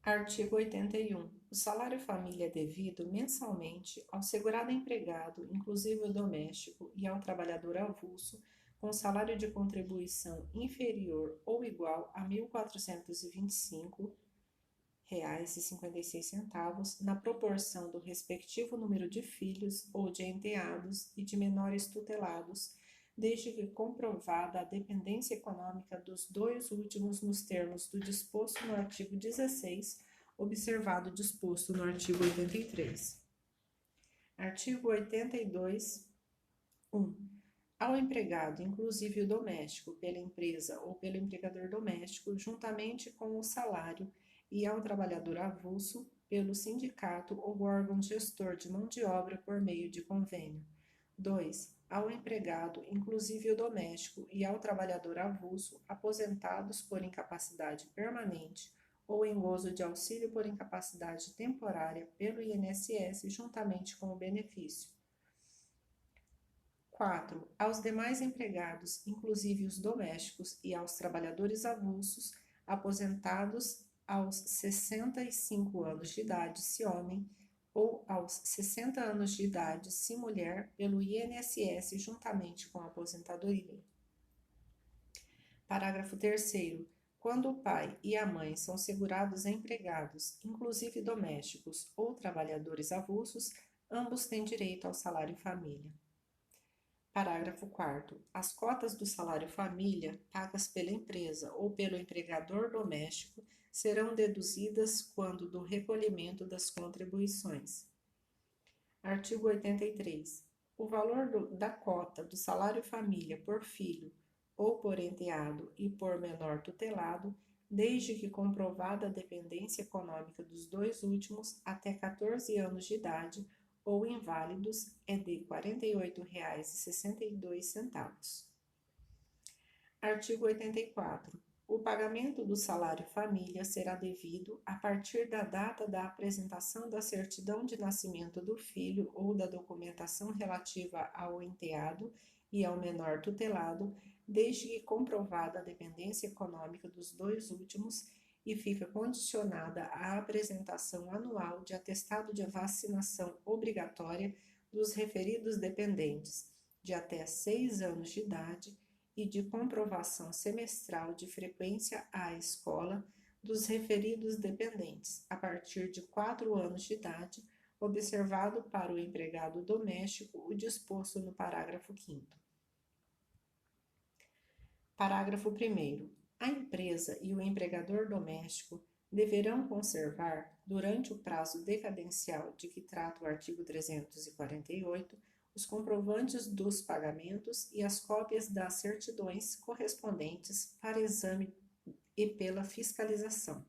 Artigo 81. O salário família é devido mensalmente ao segurado empregado, inclusive o doméstico, e ao trabalhador avulso, com salário de contribuição inferior ou igual a R$ 1.425,56, na proporção do respectivo número de filhos ou de enteados e de menores tutelados, desde que comprovada a dependência econômica dos dois últimos nos termos do disposto no artigo 16, observado o disposto no artigo 83. Artigo 82. 1. Ao empregado, inclusive o doméstico, pela empresa ou pelo empregador doméstico, juntamente com o salário, e ao trabalhador avulso, pelo sindicato ou órgão gestor de mão de obra por meio de convênio. 2. Ao empregado, inclusive o doméstico, e ao trabalhador avulso, aposentados por incapacidade permanente ou em gozo de auxílio por incapacidade temporária pelo INSS, juntamente com o benefício. 4. Aos demais empregados, inclusive os domésticos, e aos trabalhadores avulsos, aposentados aos 65 anos de idade, se homem, ou aos 60 anos de idade, se mulher, pelo INSS, juntamente com a aposentadoria. Parágrafo 3º. Quando o pai e a mãe são segurados empregados, inclusive domésticos ou trabalhadores avulsos, ambos têm direito ao salário família. Parágrafo 4º. As cotas do salário família, pagas pela empresa ou pelo empregador doméstico, serão deduzidas quando do recolhimento das contribuições. Artigo 83. O valor da cota do salário família por filho ou por enteado e por menor tutelado, desde que comprovada a dependência econômica dos dois últimos até 14 anos de idade, ou inválidos, é de R$ 48,62. Artigo 84. O pagamento do salário família será devido a partir da data da apresentação da certidão de nascimento do filho ou da documentação relativa ao enteado e ao menor tutelado, desde que comprovada a dependência econômica dos dois últimos, e fica condicionada à apresentação anual de atestado de vacinação obrigatória dos referidos dependentes, de até 6 anos de idade, e de comprovação semestral de frequência à escola dos referidos dependentes, a partir de 4 anos de idade, observado para o empregado doméstico o disposto no parágrafo 5º. Parágrafo 1º. A empresa e o empregador doméstico deverão conservar, durante o prazo decadencial de que trata o artigo 348, os comprovantes dos pagamentos e as cópias das certidões correspondentes para exame e pela fiscalização.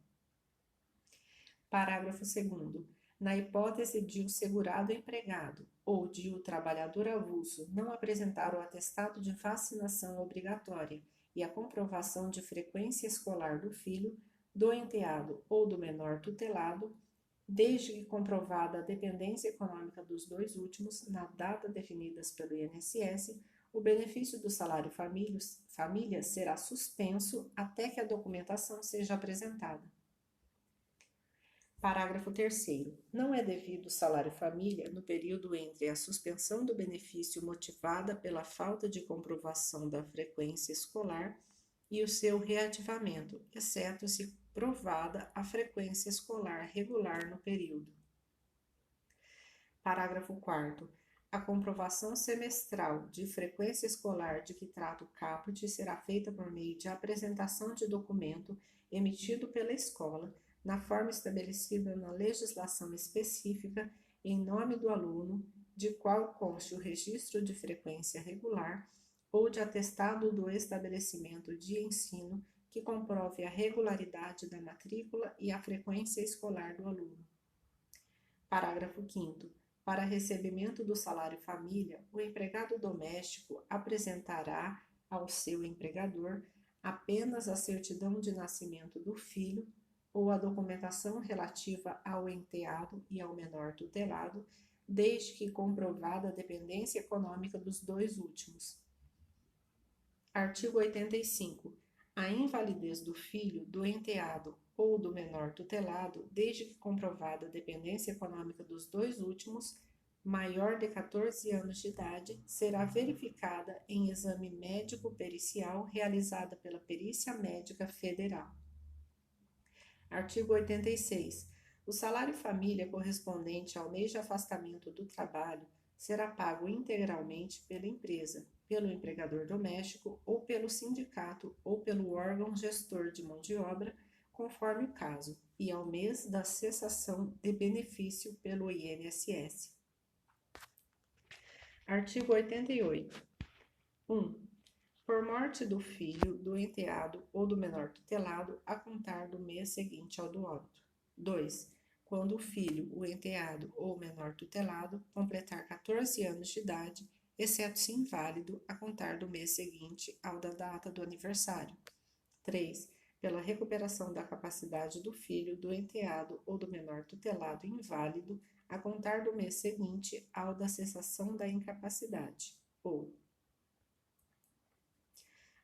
Parágrafo 2º. Na hipótese de o segurado empregado ou de o trabalhador avulso não apresentar o atestado de vacinação obrigatória e a comprovação de frequência escolar do filho, do enteado ou do menor tutelado, desde que comprovada a dependência econômica dos dois últimos, na data definidas pelo INSS, o benefício do salário família será suspenso até que a documentação seja apresentada. Parágrafo 3º. Não é devido o salário família no período entre a suspensão do benefício motivada pela falta de comprovação da frequência escolar e o seu reativamento, exceto se provada a frequência escolar regular no período. Parágrafo 4º. A comprovação semestral de frequência escolar de que trata o caput será feita por meio de apresentação de documento emitido pela escola, na forma estabelecida na legislação específica, em nome do aluno, de qual conste o registro de frequência regular ou de atestado do estabelecimento de ensino que comprove a regularidade da matrícula e a frequência escolar do aluno. Parágrafo 5º. Para recebimento do salário família, o empregado doméstico apresentará ao seu empregador apenas a certidão de nascimento do filho ou a documentação relativa ao enteado e ao menor tutelado, desde que comprovada a dependência econômica dos dois últimos. Artigo 85. a invalidez do filho, do enteado ou do menor tutelado, desde que comprovada a dependência econômica dos dois últimos, maior de 14 anos de idade, será verificada em exame médico-pericial realizada pela Perícia Médica Federal. Artigo 86. O salário família correspondente ao mês de afastamento do trabalho será pago integralmente pela empresa, pelo empregador doméstico ou pelo sindicato ou pelo órgão gestor de mão de obra, conforme o caso, e ao mês da cessação de benefício pelo INSS. Artigo 88. 1. Por morte do filho, do enteado ou do menor tutelado, a contar do mês seguinte ao do óbito. 2. Quando o filho, o enteado ou o menor tutelado completar 14 anos de idade, exceto se inválido, a contar do mês seguinte ao da data do aniversário. 3. Pela recuperação da capacidade do filho, do enteado ou do menor tutelado inválido, a contar do mês seguinte ao da cessação da incapacidade. Ou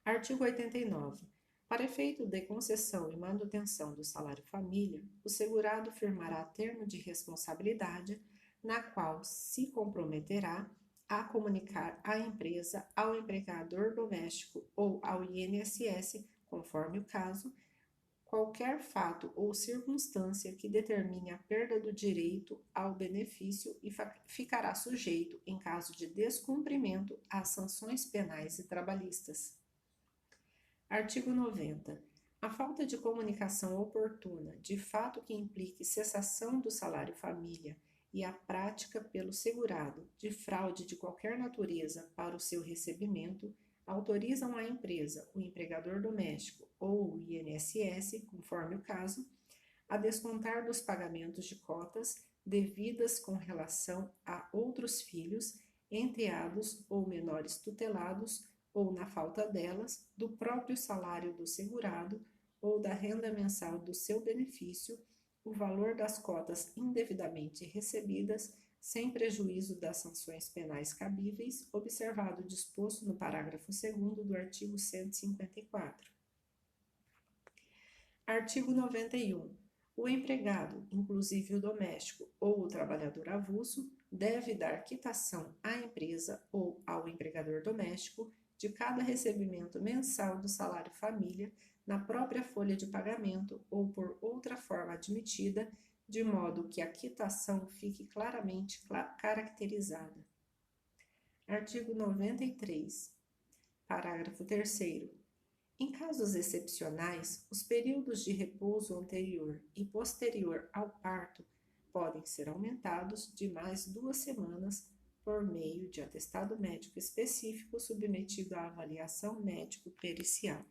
Artigo 89. Para efeito de concessão e manutenção do salário família, o segurado firmará termo de responsabilidade, na qual se comprometerá a comunicar à empresa, ao empregador doméstico ou ao INSS, conforme o caso, qualquer fato ou circunstância que determine a perda do direito ao benefício e ficará sujeito, em caso de descumprimento, às sanções penais e trabalhistas. Artigo 90. A falta de comunicação oportuna, de fato que implique cessação do salário família e a prática pelo segurado de fraude de qualquer natureza para o seu recebimento, autorizam a empresa, o empregador doméstico ou o INSS, conforme o caso, a descontar dos pagamentos de cotas devidas com relação a outros filhos, enteados ou menores tutelados, ou, na falta delas, do próprio salário do segurado ou da renda mensal do seu benefício, o valor das cotas indevidamente recebidas, sem prejuízo das sanções penais cabíveis, observado o disposto no parágrafo 2º do artigo 154. Artigo 91. O empregado, inclusive o doméstico ou o trabalhador avulso, deve dar quitação à empresa ou ao empregador doméstico de cada recebimento mensal do salário família na própria folha de pagamento ou por outra forma admitida, de modo que a quitação fique claramente caracterizada. Artigo 93. Parágrafo 3º. Em casos excepcionais, os períodos de repouso anterior e posterior ao parto podem ser aumentados de mais 2 semanas por meio de atestado médico específico submetido à avaliação médico-pericial.